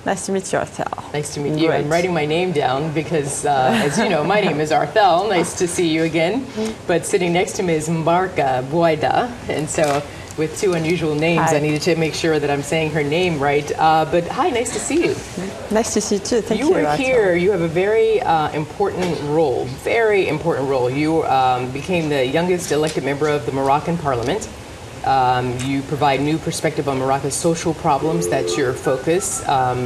Nice to meet you, Arthel. Nice to meet you. Great. I'm writing my name down because, as you know, my name is Arthel. Nice to see you again. But sitting next to me is Mbarka Bouaida. And so with two unusual names, hi. I needed to make sure that I'm saying her name right. But hi, nice to see you. Nice to see you too. Thank you. You are here. You have a very important role, very important role. You became the youngest elected member of the Moroccan parliament. You provide new perspective on Morocco's social problems. That's your focus.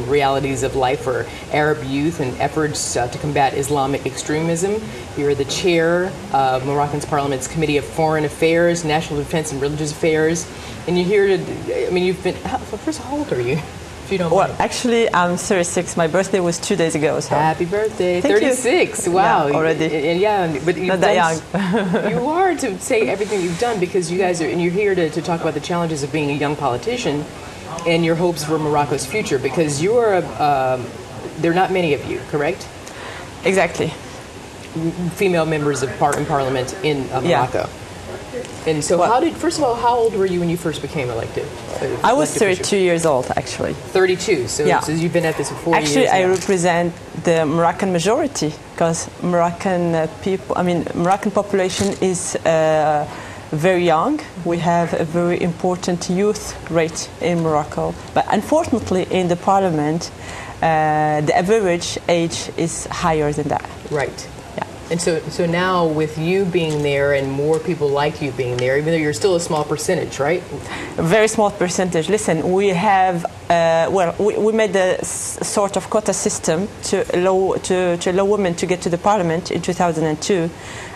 Realities of life for Arab youth and efforts to combat Islamic extremism. You're the chair of Moroccan's Parliament's Committee of Foreign Affairs, National Defense and Religious Affairs. And you're here to, I mean, you've been, first, how old are you? If you don't mind. Well, actually, I'm 36. My birthday was 2 days ago. So. Happy birthday. Thank 36. You. Wow. Yeah, already. Yeah, but you've not that young. You are, to say everything you've done, because you guys are, and you're here to talk about the challenges of being a young politician and your hopes for Morocco's future, because you are, there are not many of you, correct? Exactly. Female members of Parliament in Morocco. Yeah. And so first of all, how old were you when you first became elected? I was 32 years old, actually. 32, so, yeah. So you've been at this for 4 years Actually, I now. represent the Moroccan majority, because Moroccan Moroccan population is very young. We have a very important youth rate in Morocco. But unfortunately, in the parliament, the average age is higher than that. Right. And so now with you being there and more people like you being there, even though you're still a small percentage, right? A very small percentage. Listen, we have, we made a sort of quota system to allow women to get to the parliament in 2002.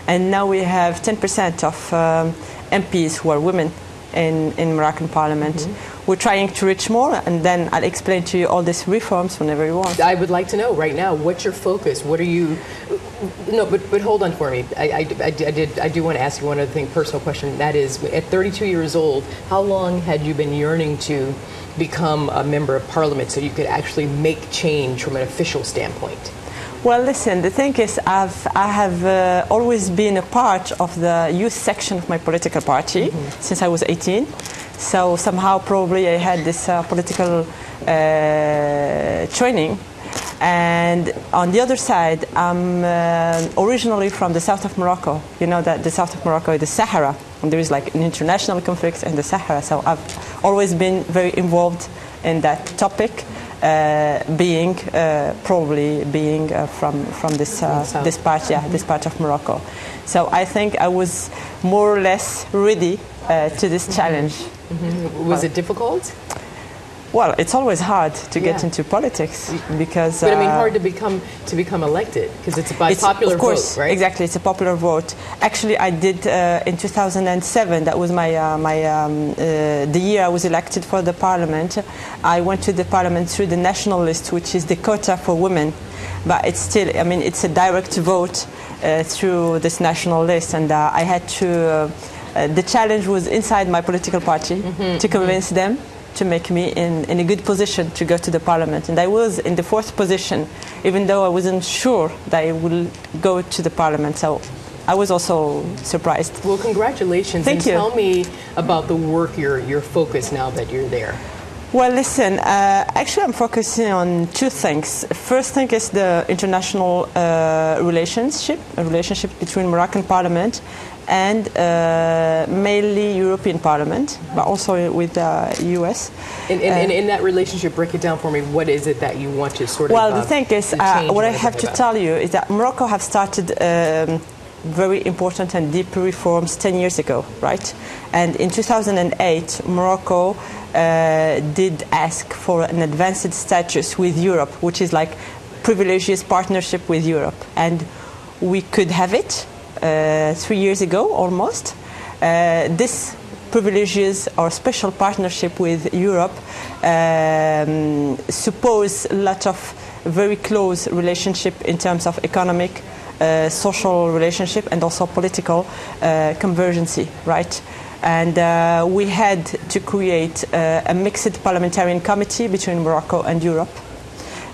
And now we have 10% of MPs who are women in Moroccan parliament. Mm-hmm. We're trying to reach more, and then I'll explain to you all these reforms whenever you want. I would like to know right now, what's your focus? What are you... No, but hold on for me. I do want to ask you one other thing, personal question. That is, at 32 years old, how long had you been yearning to become a member of parliament so you could actually make change from an official standpoint? Well, listen, the thing is, I have always been a part of the youth section of my political party since I was 18. So somehow probably I had this political training. And on the other side, I'm originally from the south of Morocco. You know that the south of Morocco is the Sahara, and there is like an international conflict in the Sahara. So I've always been very involved in that topic, being from this part of Morocco. So I think I was more or less ready to this challenge. Mm-hmm. Was it difficult? Well, it's always hard to get into politics because. But I mean, hard to become elected because it's by popular vote, right? Exactly, it's a popular vote. Actually, I did in 2007. That was the year I was elected for the parliament. I went to the parliament through the national list, which is the quota for women, but it's still. I mean, it's a direct vote through this national list, and I had to. The challenge was inside my political party to convince them to make me in a good position to go to the parliament. And I was in the 4th position, even though I wasn't sure that I would go to the parliament. So I was also surprised. Well, congratulations. Thank you. Tell me about the work, your focus now that you're there. Well, listen, actually I'm focusing on 2 things. First thing is the international relationship between Moroccan parliament and mainly European Parliament, but also with the US. In that relationship, break it down for me. What is it that you want to sort of Well, the thing is, what I have to about? tell you is that Morocco have started very important and deep reforms 10 years ago, right? And in 2008, Morocco did ask for an advanced status with Europe, which is like privilegious partnership with Europe. And we could have it 3 years ago, almost. This privileges or special partnership with Europe suppose a lot of very close relationship in terms of economic, social relationship, and also political convergency, right? And we had to create a mixed parliamentarian committee between Morocco and Europe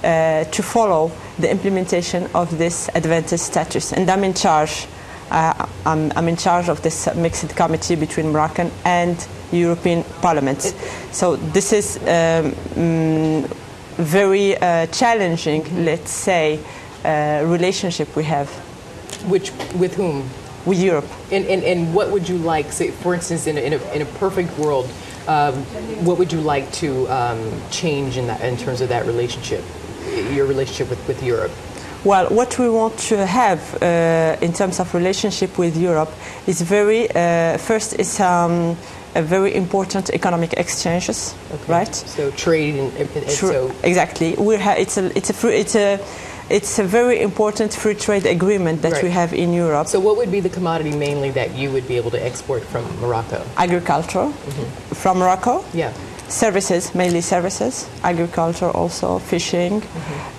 to follow the implementation of this advanced status. And I'm in charge. I'm in charge of this mixed committee between Moroccan and European parliaments. So this is very challenging, let's say, relationship we have. With whom? With Europe. And what would you like, say, for instance, in a perfect world, what would you like to change in terms of that relationship, your relationship with Europe? Well, what we want to have in terms of relationship with Europe is first is a very important economic exchanges, okay. right? So trade and exactly. It's a very important free trade agreement that we have in Europe. So what would be the commodity mainly that you would be able to export from Morocco? Agriculture from Morocco. Yeah. Services, mainly services, agriculture also, fishing,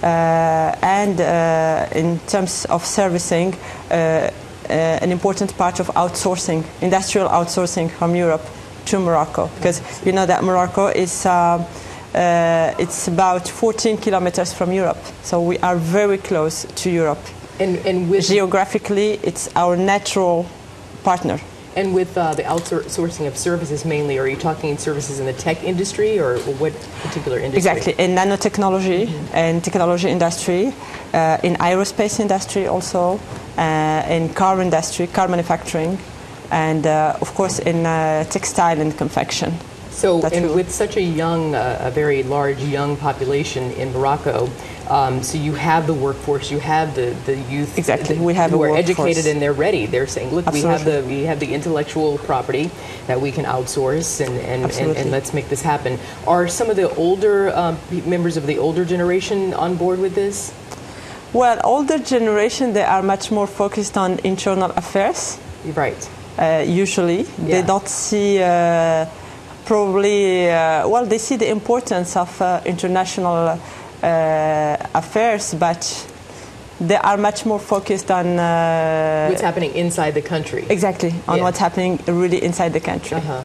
and in terms of servicing, an important part of outsourcing, industrial outsourcing from Europe to Morocco, because you know that Morocco is it's about 14 kilometers from Europe, so we are very close to Europe. And with geographically, it's our natural partner. And with the outsourcing of services mainly, are you talking services in the tech industry or what particular industry? Exactly, in nanotechnology and technology industry, in aerospace industry also, in car industry, car manufacturing, and of course in textile and confection. So, with such a very large young population in Morocco, so you have the workforce, you have the youth, exactly. We have who are workforce. Educated and they're ready. They're saying, look, we have the intellectual property that we can outsource, and let's make this happen. Are some of the older members of the older generation on board with this? Well, older generation, they are much more focused on internal affairs. Right. Usually, they don't see. Probably, well, they see the importance of international affairs, but they are much more focused on what's happening inside the country. Exactly, on what's happening really inside the country.